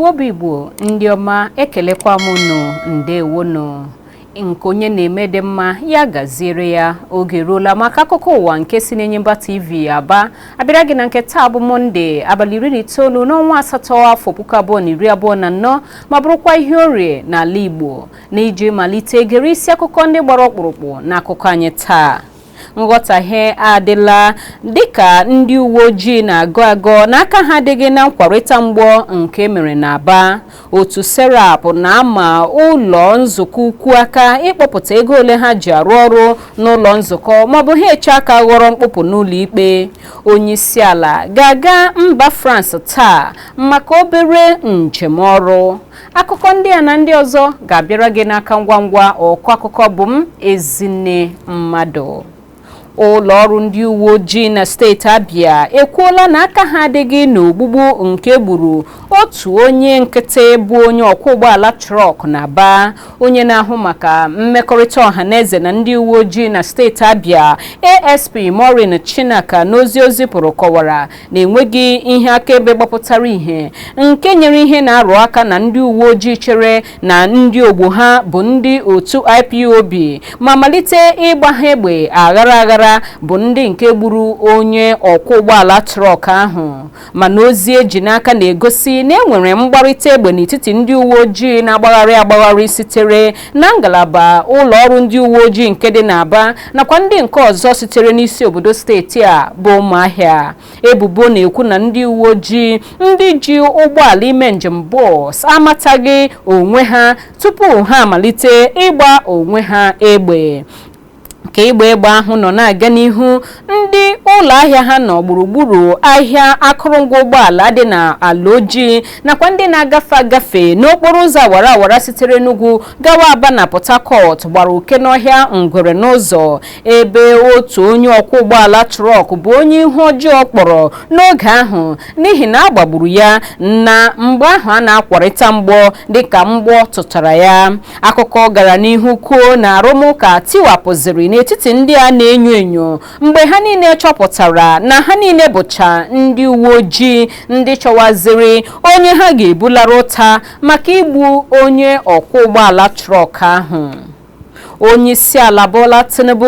Igbo bụ Igbo ndị ọma ekelekwa m unu ndewonu nke onye na-eme dị mma ya gaziere ya oge ruola maka akụkọ ụwa nke si n'Enyimba TV Aba abịara gị na nke taa bụ Mọnde abalị 19 n'ọnwa asatọ afọ 2024 ma bụrụkwa ihe orie n'ala Igbo na iji malite gere isi akụkọ ndị gbara ọkpụrụkpụ na akụkọ anyị taa. Nghọtahie adịla dịka ndị uwe ojii na-agọ agọ n'aka ha adịghị na nkwarịta mgbọ nke mere n'Aba. Otu Serap na-ama ụlọ nzukọ ukwu aka ịkpọpụta ego ole ha ji arụ ọrụ n'ụlọ nzukọ maọbụ ha eche aka ghọrọ mkpụpụ n'ụlọ ikpe. Onye isi ala ga-aga mba France taa maka obere njem ọrụ. Akụkọ ndị a na ndị ọzọ ga-abịara gị n'aka ngwa ngwa ọkụ akụkọ bụ m Ezinne Mmadụ. Ụlọ ọrụ ndị uwe ojii na steeti Abia ekwuola na aka ha adịghị n'ogbugbu nke gburu otu onye nkịtị bụ onye ọkwọ ụgbọala trọk n'Aba. Onye na-ahụ maka mmekọrịta ọhaneze na ndị uwe ojii na steeti Abia ASP Maureen Chinaka n'ozi o zipụrụ kọwara na enweghị ihe akaebe gbapụtara ihe nke nyere ihe na-arụ aka na ndị uwe ojii chere na ndị ogbu ha bụ ndị otu IPOB ma malite ịgba ha egbe aghara aghara bụ ndị nke gburu onye ọkwọ ụgbọala trọk ahụ. Mana ozi eji n'aka na-egosi na enwere mgbarịta egbe n'etiti ndị uwe ojii na-agbagharị sitere na ngalaba ụlọ ọrụ ndị uwe ojii nke dị n'Aba nakwa ndị nke ọzọ sitere n'isi obodo steeti a bụ Ụmụahịa. Ebubo na-ekwu na ndị uwe ojii ndị ji ụgbọala ime njem bọs amataghị onwe ha tupu ha amalite ịgba onwe ha egbe. Ka egbe ahụ nọ na-aga n'ihu, ndị ụlọ ahịa ha nọ gburugburu ahịa akụrụngwa ụgbọala dị na ala ojii nakwa ndị na-agafe agafe n'okporo ụzọ awara awara sitere n'ugwu gawa Aba na Port Harcourt gbara oke n'ọhịa ngwere n'ụzọ ebe otu onye ọkwọ ụgbọala trọk bụ onye ihu ọjọọ kpọrọ n'oge ahụ n'ihi na a gbagburu ya na mgbe ahụ a na-akwarịta mgbọ dịka mgbọ tụtara ya. Akụkọ gara n'ihu kwuo na arụmụka tiwapụziri n'etiti ndị a na-enyo enyo mgbe ha niile chọpụtara na ha niile bụcha ndị uwe ojii ndị chọwaziri onye ha ga-ebulara ụta maka igbu onye ọkwọ ụgbọala trọk ahụ. Onye isi ala Bola Tinubu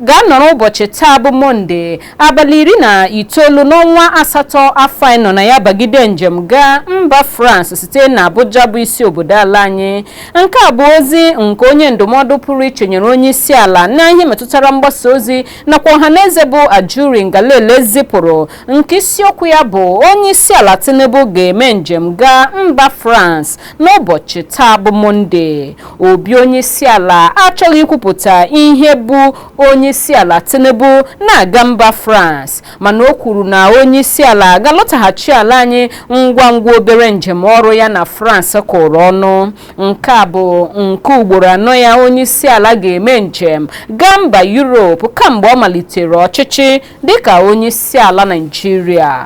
ga-anọrọ ụbọchị taa bụ Mọnde abalị 19 n'ọnwa asatọ afọ anyị nọ na ya bagide njem gaa mba France site na Abuja bụ isi obodo ala anyị. Nke a bụ ozi nke onye ndụmọdụ pụrụ iche nyere onye isi ala na ihe metụtara mgbasa ozi nakwa ọhaneze bụ Ajuri Ngalale zipụrụ nke isiokwu ya bụ onye isi ala Tinubu ga-eme njem gaa mba France n'ụbọchị taa bụ Mọnde. Obi onye isi ala achọghị ikwupụta ihe bụ onye isi ala Tinubu na-aga mba France, mana o kwuru na onye isi ala ga-alọtaghachi ala anyị ngwa ngwa obere njem ọrụ ya na France kụrụ ọnụ. Nke a bụ nke ugboro anọ ya onye isi ala ga-eme njem gaa mba Europe kamgbe ọ malitere ọchịchị dịka onye isi ala Naịjirịa.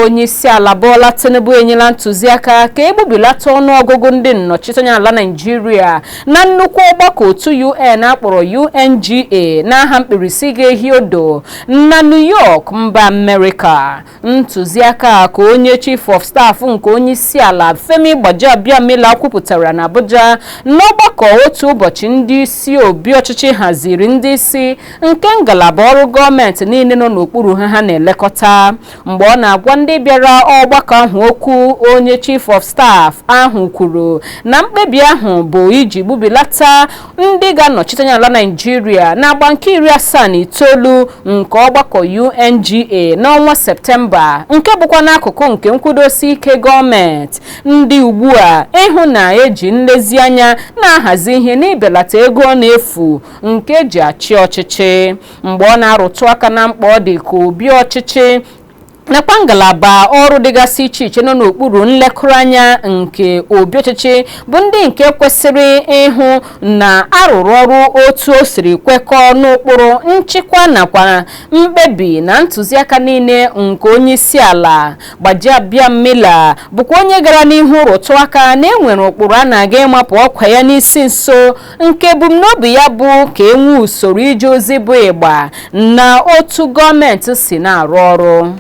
Onye isi ala Bola Tinubu enyela ntụziaka ka egbubilata ọnụọgụgụ ndị nnọchiteanya ala Naịjirịa na nnukwu ọgbakọ otu UN akpọrọ UNGA n'aha mkpirisi ga-ehi odo na New York mba Amerịka. Ntụziaka ka onye Chief of Staff nke onye isi ala Femi Gbajabiamila kwupụtara na Abuja n'ọgbakọ otu ụbọchị ndị isi obi ọchịchị haziri ndị isi nke ngalaba ọrụ gọọmenti niile nọ n'okpuru ha na-elekọta. Mgbe ọ na-agwa ndị bịara ọgbakọ ahụ okwu, onye Chief of Staff ahụ kwuru na mkpebi ahụ bụ iji gbubilata ndị ga-anọchite anya ala Naịjirịa n'agba nke 79 nke ọgbakọ UNGA n'ọnwa Septemba, nke bụkwa n'akụkụ nke nkwudosi ike gọọmenti ndị ugbu a ịhụ na eji nlezianya na-ahazi ihe n'ibelata ego ọ na-efu nke eji achị ọchịchị. Mgbe ọ na-arụtụ aka na mkpa ọ dị ka obi ọchịchị nakwa ngalaba ọrụ dịgasị iche iche nọ n'okpuru nlekọta anya nke obi ọchịchị bụ ndị nke kwesịrị ịhụ na arụrụ ọrụ otu o siri kwekọọ n'ụkpụrụ nchịkwa nakwa mkpebi na ntụziaka niile nke onye isi ala. Gbajabiamila bụkwa onye gara n'ihu rụtụ aka na enwere ụkpụrụ a na-aga ịmapụ ọkwa ya n'isi nso nke ebumnobi ya bụ ka enwee usoro ije ozi bụ ịgba na otu gọọmenti si na-arụ ọrụ.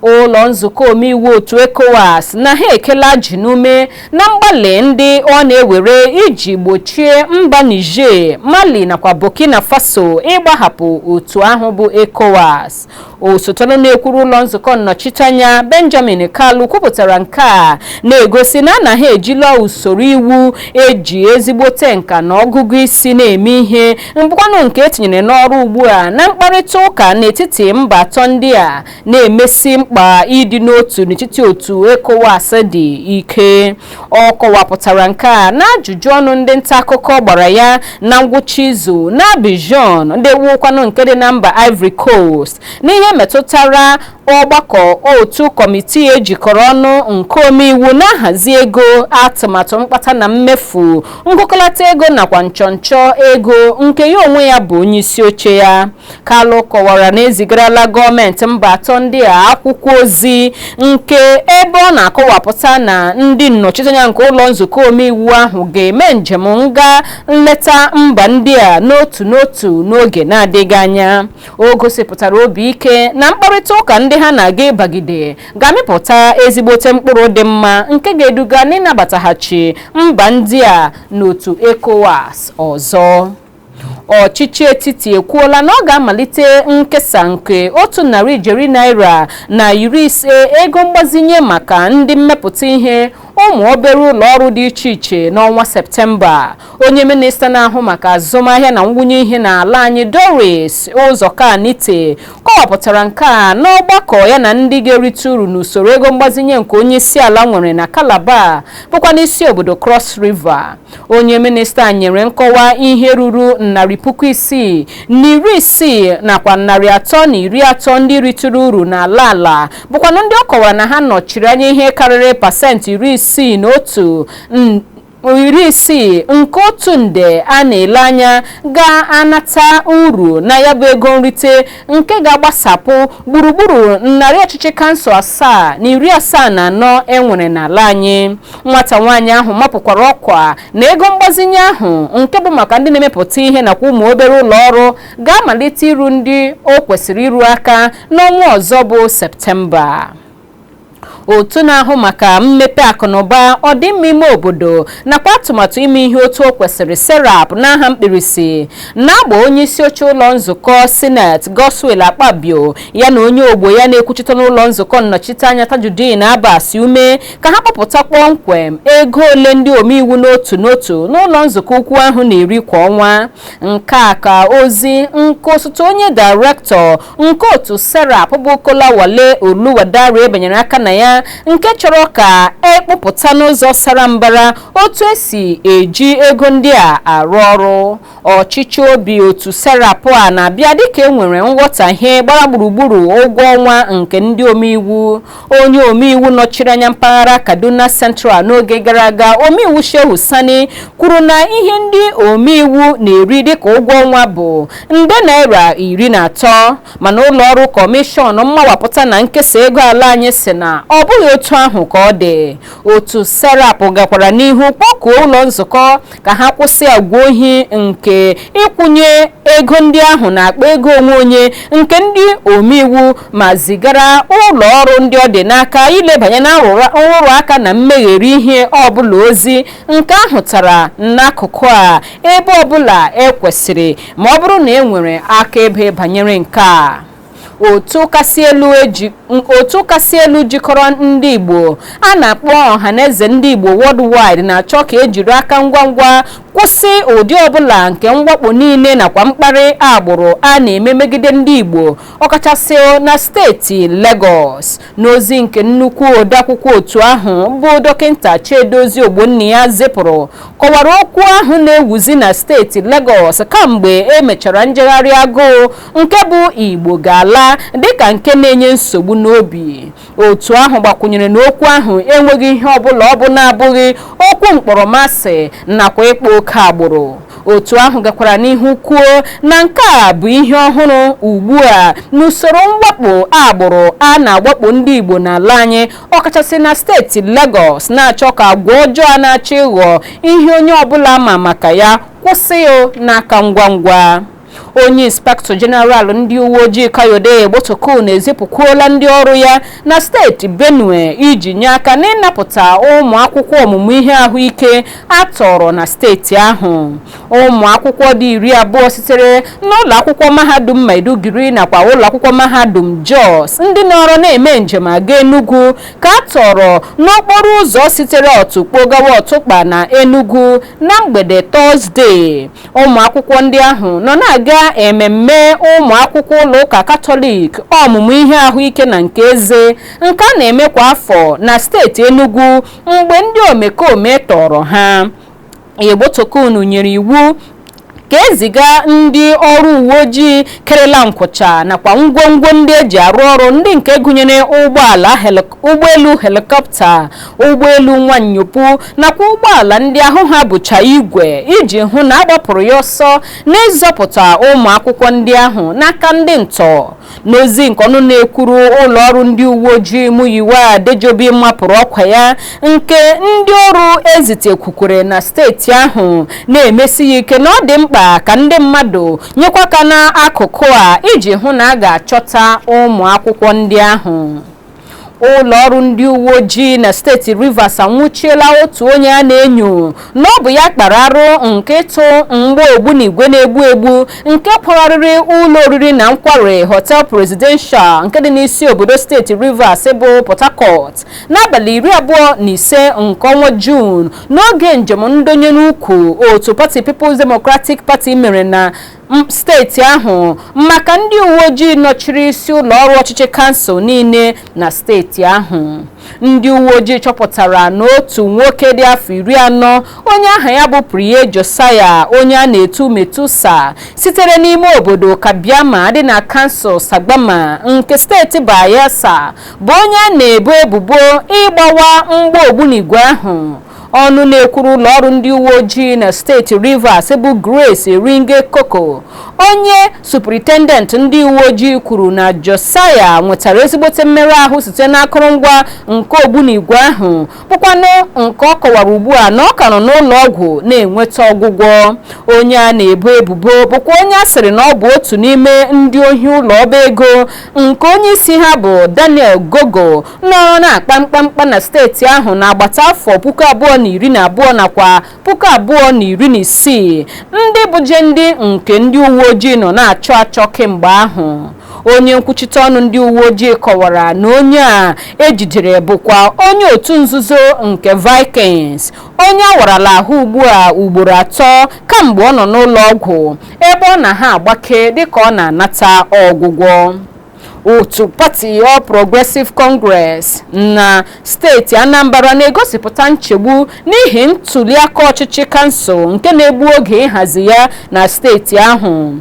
ụlọ nzukọ omeiwu otu ECOWAS na ha ekela ji n'ume na mgbalị ndị ọ na-ewere iji gbochie mba Niger, Mali nakwa Burkina Faso ịgbahapụ otu ahụ bụ ECOWAS. osote na-ekwuru ụlọ nzukọ nnọchiteanya Benjamin Kalu kwupụtara nke a na-egosi na anaghị ejila usoro iwu eji ezigbote nka na ọgụgụ isi na-eme ihe mbụkwanụ nke etinyere n'ọrụ ugbu a na mkparịta ụka n'etiti mba atọ ndị a na-emesi mkpa ịdị n'otu n'etiti otu ECOWAS dị ike. Ọ kọwapụtara nke a n'ajụjụ ọnụ ndị nta akụkọ gbara ya na ngwụcha izu na Abidjan ndị wukwanụ nke dị na mba Ivory Coast n'ihe metụtara ọgbakọ otu kọmitii ejikọrọ ọnụ nke omeiwu na-ahazi ego, atụmatụ mkpata na mmefu, ngụkọlata ego nakwa nchọnchọ ego nke ya onwe ya bụ onye isi oche ya. Kalu kọwara na ezigarala gọọmenti mba atọ ndị a akwụkwọ ozi nke ebe ọ na-akọwapụta na ndị nnọchiteanya nke ụlọ nzukọ omeiwu ahụ ga-eme njem nga nleta mba ndị a n'otu n'otu n'oge na-adịghị anya. O gosipụtara obi ike na mkparịta ụka ndị ha na-aga ịbagide ga-amịpụta ezigbote mkpụrụ dị mma nke ga-eduga n'ịnabataghachi mba ndị a n'otu ECOWAS ọzọ. Ọchịchị etiti ekwuola na ọ ga-amalite nkesa nke 100 ijeri naira na 50 ego mgbazinye maka ndị mmepụta ihe ụmụ obere ụlọ ọrụ dị iche iche n'ọnwa Septemba. Onye minista na-ahụ maka azụmahịa na nwunye ihe n'ala anyị Doris Ụzọkanite kọwapụtara nke a n'ọgbakọ ya na ndị ga-erite uru n'usoro ego mgbazinye nke onye isi ala nwere na Calabar bụkwa n'isi obodo Cross River. Onye minista nyere nkọwa ihe ruru 660 nakwa 330 ndị ritụrụ uru n'ala ala bụkwanụ ndị ọ kọwara na ha nọchiri anya ihe karịrị pasentị 61 nke otu nde a na-ele anya ga-anata uru na ya bụ ego nrite nke ga-agbasapụ gburugburu narị ọchịchị kansụl 774 enwere n'ala anyị. Nwata nwaanyị ahụ mapụkwara ọkwa na ego mgbazinye ahụ nke bụ maka ndị na-emepụta ihe nakwa ụmụ obere ụlọ ọrụ ga-amalite iru ndị o kwesịrị iru aka n'ọnwa ọzọ bụ Septemba. Otu na-ahụ maka mmepe akụnụba ọdịmma ime obodo nakwa atụmatụ ime ihe otu o kwesịrị SERAP n'aha mkpirisi na-agba onye isi oche ụlọ nzukọ Senate Godswill Akpabio ya na onye ogbo ya na-ekwuchite n'ụlọ nzukọ nnọchiteanya Tajudeen Abbas ume ka ha kpọpụta kpọmkwem ego ole ndị omeiwu n'otu n'otu n'ụlọ nzukọ ukwu ahụ na-eri kwa ọnwa. Nke a ka ozi nke osote onye dairektọ nke otu SERAP bụ Kolawole Oluwadare ebenyere aka na ya nke chọrọ ka ekpụpụta n'ụzọ sara mbara otu esi eji ego ndị a arụ ọrụ. Ọchịchị obi otu SERAP a na-abịa dịka enwere nghọtahie gbara gburugburu ụgwọ ọnwa nke ndị omeiwu. Onye omeiwu nọchiri anya mpaghara Kaduna Central n'oge gara aga, omeiwu Shehu Sani, kwuru na ihe ndị omeiwu na-eri dịka ụgwọ ọnwa bụ nde naira 13, mana ụlọ ọrụ kọmishọn mmawapụta na nkesa ego ala anyị si na ọ bụghị otu ahụ ka ọ dị. Otu SERAP gakwara n'ihu kpọkuo ụlọ nzukọ ka ha kwụsị agwa ohi nke ịkwụnye ego ndị ahụ na akpa ego onwe onye nke ndị omeiwu ma zigara ụlọ ọrụ ndị ọ dị n'aka ilebanye na nrụrụ aka na mmegheri ihe ọbụla ozi nke ahụtara n'akụkụ a ebe ọbụla ekwesịrị ma ọ bụrụ na e nwere akaebe banyere nke a. Otu kasị elu jikọrọ ndị Igbo a na-akpọ Ọhaneze ndị Igbo Worldwide na-achọ ka ejiri aka ngwa ngwa kwụsị ụdị ọbụla nke mwakpo niile nakwa mkparị agbụrụ a na-eme megide ndị Igbo ọkachasị na steeti Lagos. N'ozi nke nnukwu odeakwụkwọ otu ahụ bụ Dọkịnta Chiedozie Ogbonnia zipụrụ kọwara okwu ahụ na-ewuzi na steeti Lagos kamgbe emechara njegharị agụụ nke bụ Igbo ga-ala dịka nke na-enye nsogbu n'obi. Otu ahụ gbakwunyere na okwu ahụ enweghị ihe ọbụla ọ bụ na-abụghị okwu mkpọrọmasị nakwa ịkpa oke agbụrụ. Otu ahụ gakwara n'ihu kwuo na nke a bụ ihe ọhụrụ ugbu a n'usoro mwakpo agbụrụ a na-agbakpo ndị Igbo n'ala anyị ọkachasị na steeti Lagos, na-achọ ka agwa ọjọọ na-achọ ịghọ ihe onye ọbụla ma maka ya kwụsị n'aka ngwa ngwa. onye inspektọ jeneral ndị uwe ojii Kayode Egbotokun ezipụkwuola ndị ọrụ ya na steeti Benue iji nye aka n'ịnapụta ụmụ akwụkwọ ọmụmụ ihe ahụike atọrọ na steeti ahụ. Ụmụ akwụkwọ dị 20 sitere n'ụlọ akwụkwọ mahadum Maiduguri nakwa ụlọ akwụkwọ mahadum Jos ndị nọrọ na-eme njem aga Enugu ka atọrọ n'okporo ụzọ sitere Otukpo gawa Ọtụkpa na Enugu na mgbede Tọzdee. Ụmụ akwụkwọ ndị ahụ nọ na-aga ememme ụmụ akwụkwọ ụlọ ụka Katọlik ọmụmụ ihe ahụike na nke eze nke a na-eme kwa afọ na steeti Enugu mgbe ndị omekome tọrọ ha. Egbotokun nyere iwu ka eziga ndị ọrụ uwe ojii kerela nkwụcha nakwa ngwongwo ndị eji arụ ọrụ ndị nke gụnyere ụgbọelu helikọpta, ụgbọelu nwanyọpụ nakwa ụgbọala ndị ahụ ha bụcha igwe iji hụ na agbapụrụ ya ọsọ n'ịzọpụta ụmụ akwụkwọ ndị ahụ n'aka ndị ntọ. N'ozi nke ọnụ na-ekwuru ụlọ ọrụ ndị uwe ojii Muyiwa Adejobi mapụrụ ọkwa ya nke ndị ọrụ ezitekwukwere na steeti ahụ na-emesi ya ike na ọ dị mkpa ka ndị mmadụ nyekwa aka n'akụkụ a iji hụ na a ga-achọta ụmụ akwụkwọ ndị ahụ. Ụlọ ọrụ ndị uwe ojii na steeti Rivers anwụchiela otu onye a na-enyo na ọ bụ ya kpara arụ nke ịtụ mgbe ogbunigwe na-egbu egbu nke kpọgharịrị ụlọ oriri na nkwari Hotel Presidential nke dị n'isi obodo steeti Rivers bụ Port Harcourt n'abalị 25 nke ọnwa Juun n'oge njem ndonye n'ukwu otu pati People's Democratic Party mere na steeti ahụ maka ndị uwe ojii nọchiri isi ụlọ ọrụ ọchịchị kansụl niile na steeti ahụ. Ndị uwe ojii chọpụtara na otu nwoke dị afọ 40 onye aha ya bụ Priye Josiah onye a na-etu Metusa sitere n'ime obodo Kabiama dị na kansụl Sagbama nke steeti Bayelsa bụ onye a na-ebo ebubo ịgbawa mgba ogbunigwe ahụ. Ọnụ na-ekwuru ụlọ ọrụ ndị uwe ojii na steeti Rivers bụ Grace Ringe Koko onye superintendent ndị uwe ojii kwuru na Josiah nwetara ezigbote mmerụ ahụ site n'akụrụngwa nke ogbunigwe ahụ bụkwanụ nke ọ kọwara ugbu a na ọ ka nọ n'ụlọ ọgwụ na-enweta ọgwụgwọ. Onye a na-ebo ebubo bụkwa onye a sịrị na ọ bụ otu n'ime ndị ohi ụlọ ọba ego nke onye isi ha bụ Daniel Gogo nọrọ na-akpa mkpamkpa na steeti ahụ n'agbata afọ 2012 nakwa 2016 ndị bụje ndị nke ndị uwe ojii nọ na-achọ achọ kemgbe ahụ. Onye nkwuchite ọnụ ndị uwe ojii kọwara na onye a ejidere bụkwa onye otu nzuzo nke Vikings onye awarala ahụ ugbu a ugboro 3 kamgbe ọ nọ n'ụlọ ọgwụ ebe ọ na ha agbake dịka ọ na-anata ọgwụgwọ. Otu pati All Progressive Congress na steeti Anambra na-egosipụta nchegbu n'ihi ntụliaka ọchịchị kansụl nke na-egbu oge ịhazi ya na steeti ahụ.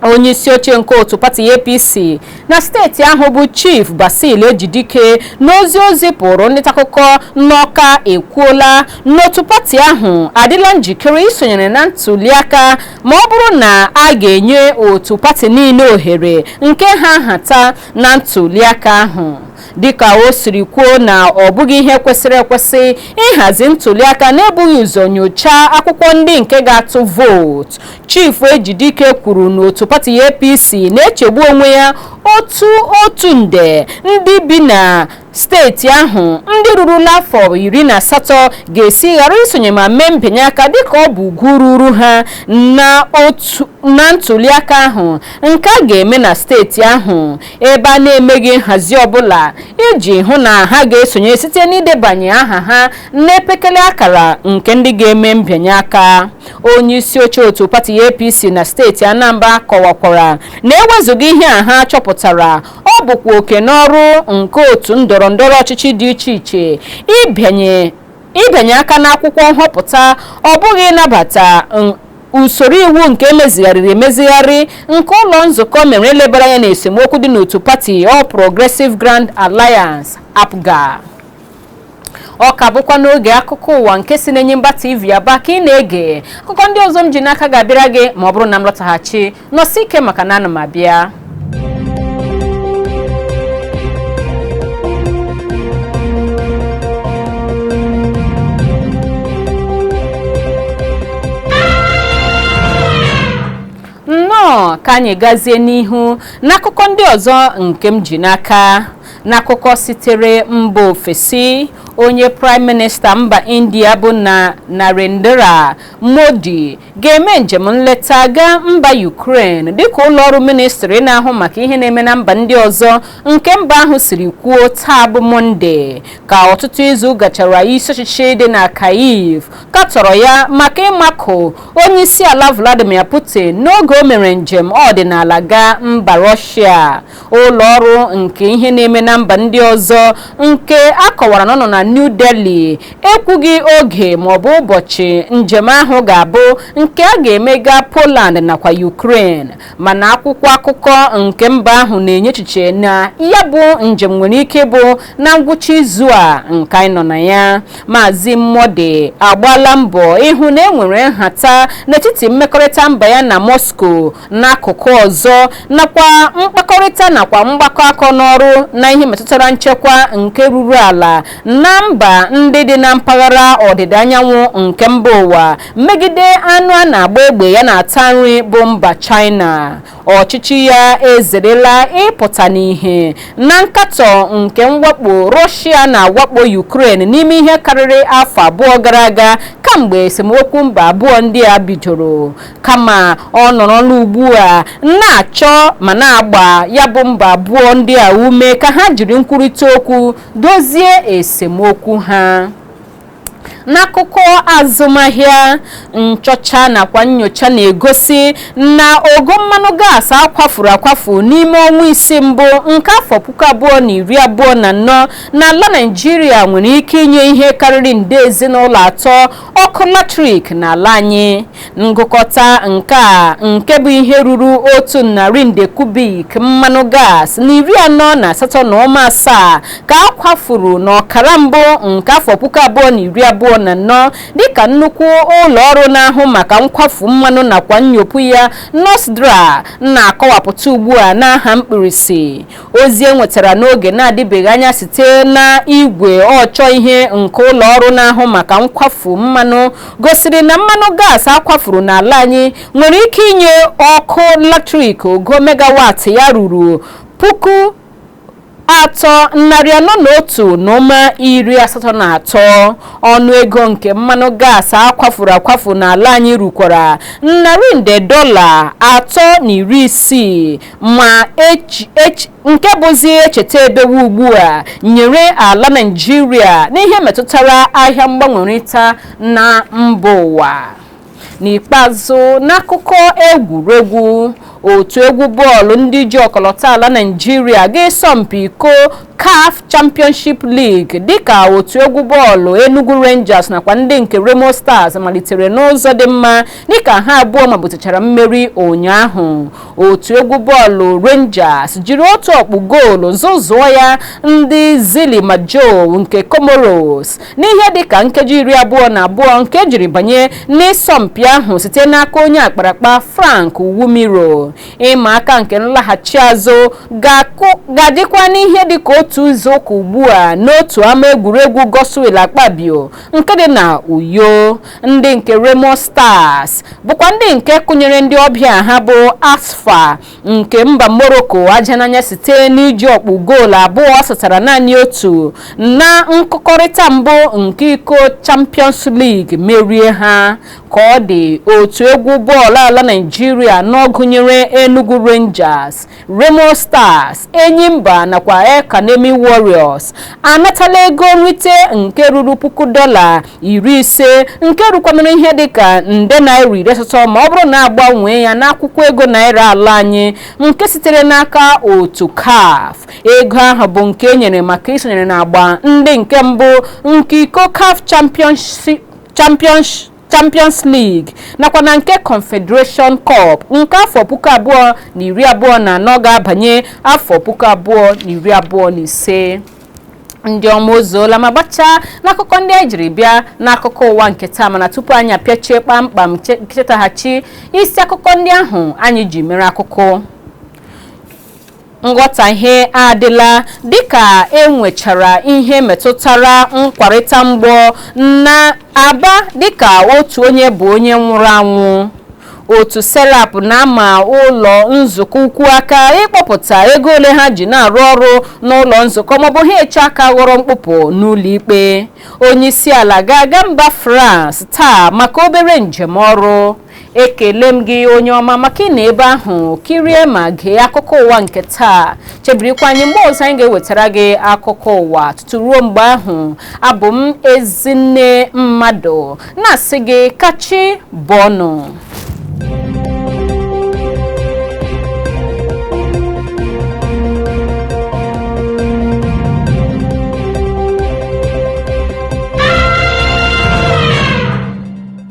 Onye isi oche nke otu pati APC na steeti ahụ bụ Chief Basil Ejidike n'ozi pụrụ ndị akụkọ n'Ọka ekwuola n'otu pati ahụ adịla njikere isonyere na ntụliaka ma ọ bụrụ na a ga-enye otu pati niile ohere nke ha nhata na ntụliaka ahụ. Dịka o siri kwuo na ọ bụghị ihe kwesịrị ekwesị ịhazi ntụliaka na-ebughị ụzọ nyochaa akwụkwọ ndị nke ga-atụ vootu. Chief Ejidike kwuru na otu pati APC na-echegbu onwe ya otu nde ndị bi na steeti ahụ ndị rurula afọ 18 ga-esi ghara isonye ma mee mbinye aka dịka ọ bụ ugwu ruru ha na ntụliaka ahụ nke a ga-eme na steeti ahụ ebe a na-emeghị nhazi ọbụla iji hụ na ha ga-esonye site n'idebanye aha ha n'epekele akara nke ndị ga-eme mbinye aka. Onye isi oche otu pati APC na steeti Anambra kọwakwara na ewezuga ihe a ha chọpụtara ọ bụkwa oke n'ọrụ nke otu ndọrọndọrọ ọchịchị dị iche iche ibanye aka n'akwụkwọ nhọpụta ọ bụghị ịnabata usoro iwu nke emezigharị nke ụlọ nzukọ mere elebara anya na esemokwu dị n'otu pati All Progressive Grand Alliance APGA. Ọ ka bụkwa n'oge akụkọ ụwa nke si n'Enyimba TV Aba ka ị na-ege. Akụkọ ndị ọzọ m ji n'aka ga-abịara gị ma ọ bụrụ na m lọtaghachi. Nọsi ike maka na ana m abịa. ka anyị gazie n'ihu n'akụkọ ndị ọzọ nke m ji n'aka. N'akụkọ sitere mba ofesi, onye Prime Minister mba India bụ Narendra Modi ga-eme njem nleta gaa mba Ukraine dịka ụlọọrụ ministri na-ahụ maka ihe na-eme na mba ndị ọzọ nke mba ahụ siri kwuo taa bụ Mọnde, ka ọtụtụ izu gachara isi ọchịchị dị na Kyiv katọrọ ya maka ịmakụ onye isi ala Vladimir Putin n'oge o mere njem ọdịnala gaa mba Russia. Ụlọọrụ nke ihe na-eme na mba ndị ọzọ nke akọwara nọ na New Delhi ekwughị oge maọbụ ụbọchị njem ahụ ga-abụ nke a ga-emega Poland nakwa Ukraine, mana akwụkwọ akụkọ nke mba ahụ na-enye echiche na ya bụ njem nwere ike bụ na ngwụcha izu a nke anyị nọ na ya. Maazị Modi agbaala mbọ ịhụ na enwere nhata n'etiti mmekọrịta mba ya na Moscow n'akụkụ ọzọ nakwa mkpakọrịta nakwa mgbakọ aka n'ọrụ na ihe metụtara nchekwa nke ruru ala na mba ndị dị na mpaghara ọdịda anyanwụ nke mba ụwa megide anụ a na-agba egbe ya na-ata nri bụ mba China. Ọchịchị ya ezerela ịpụta n'ihe na nkatọ nke mwakpo Russia na-awakpo Ukraine n'ime ihe karịrị afọ abụọ gara aga kamgbe esemokwu mba abụọ ndị a bidoro, kama ọ nọrọ n'ugbu a na-achọ ma na-agba ya bụ mba abụọ ndị a ume ka ha jiri nkwurịta okwu dozie esemokwu ha. N'akụkọ azụmahịa, nchọcha nakwa nyocha na-egosi na ogo mmanụ gas akwafuru akwafu n'ime ọnwa isii mbụ nke afọ 2024 n'ala Naịjirịa nwere ike inye ihe karịrị nde ezinụlọ atọ ọkụ latrik n'ala anyị. Ngụkọta nke bụ ihe ruru 100 nde kubik mmanụ gas na 48.7 ka akwafuru n'ọkara mbụ nke afọ 2024 dịka nnukwu ụlọ ọrụ na-ahụ maka nkwafu mmanụ nakwa nnyopụ ya Nosdra na-akọwapụta ugbu a n'aha mkpirisi. Ozi enwetara n'oge na-adịbeghị anya site na igwe ọchọ ihe nke ụlọ ọrụ na-ahụ maka nkwafu mmanụ gosiri na mmanụ gas akwafuru n'ala anyị nwere ike inye ọkụ latrik ogo megawat ya ruru 3,481.83. Ọnụego nke mmanụ gas akwafuru akwafu n'ala anyị rukwara $360 ma nke bụzi echeta ebewe ugbu a nyere ala Naịjirịa n'ihe metụtara ahịa mgbanwerịta na mba ụwa. N'ikpeazụ, n'akụkọ egwuregwu, otu egwu bọọlụ ndị ji ọkọlọtọ ala Naịjirịa ga-eso mpi iko CAF Championship League dịka otu egwu bọọlụ Enugu Rangers nakwa ndị nke Remo Stars malitere n'ụzọ dị mma dịka ha abụọ mabutechara mmeri ụnyaahụ. Otu egwu bọọlụ Rangers jiri otu ọkpụ goolu zụzụọ ya ndị Zili Majo nke Comoros n'ihe dịka nkeji 22 nke jiri banye n'ịsọmpi ahụ site n'aka onye akparakpa Frank Wumiro. Ịma aka nke nlaghachi azụ ga-adịkwa n'ihe dịka otu izu ụka ugbu a n'otu ama egwuregwu Godswill Akpabio nke dị na Uyo. Ndị nke Remo Stars bụkwa ndị nke kụnyere ndị ọbịa ha bụ Asfa nke mba Morocco aja n'anya site n'iji ọkpụ goolu abụọ asatara naanị otu na nkụkọrịta mbụ nke iko Champions League merie ha. Ka ọ dị, otu egwu bọọlụ ala Naịjirịa n'ọgụnyere Enugu Rangers, Remo Stars, Enyimba nakwa Academy Warriors anatala ego nrite nke ruru $50,000 nke rukwanụrụ ihe dịka nde naira 80 ma ọ bụrụ na agbanwee ya n'akwụkwọ ego naira ala anyị nke sitere n'aka otu CAF. Ego ahụ bụ nke e nyere maka isonyere n'agba ndị nke mbụ nke iko CAF Champions League nakwa na nke Confederation Cup nke afọ 2024 ga-abanye afọ 2025. Ndị ọma ozuola ma gbachaa n'akụkọ ndị anyị jiri bịa n'akụkọ ụwa nke taa, mana tupu anyị apịachie kpamkpam chetaghachi isi akụkọ ndị ahụ anyị ji mere akụkọ. Nghọtahie adịla dịka enwechara ihe metụtara nkwarịta mgbọ na Aba dịka otu onye bụ onye nwụrụ anwụ. otu Serap na-ama ụlọ nzukọ ukwu aka ịkpọpụta ego ole ha ji na-arụ ọrụ n'ụlọ nzukọ maọbụ ha eche aka ghọrọ mkpụpụ n'ụlọ ikpe. Onye isi ala ga-aga mba France taa maka obere njem ọrụ. Ekele m gị onye ọma maka ị na ebe ahụ kirie ma gee akụkọ ụwa nke taa. Chebirikwa anyị mgbe ọzọ anyị ga-ewetara gị akụkọ ụwa. Tutu ruo mgbe ahụ, abụ m Ezinne Mmadụ na-asị gị kachi bọnụ.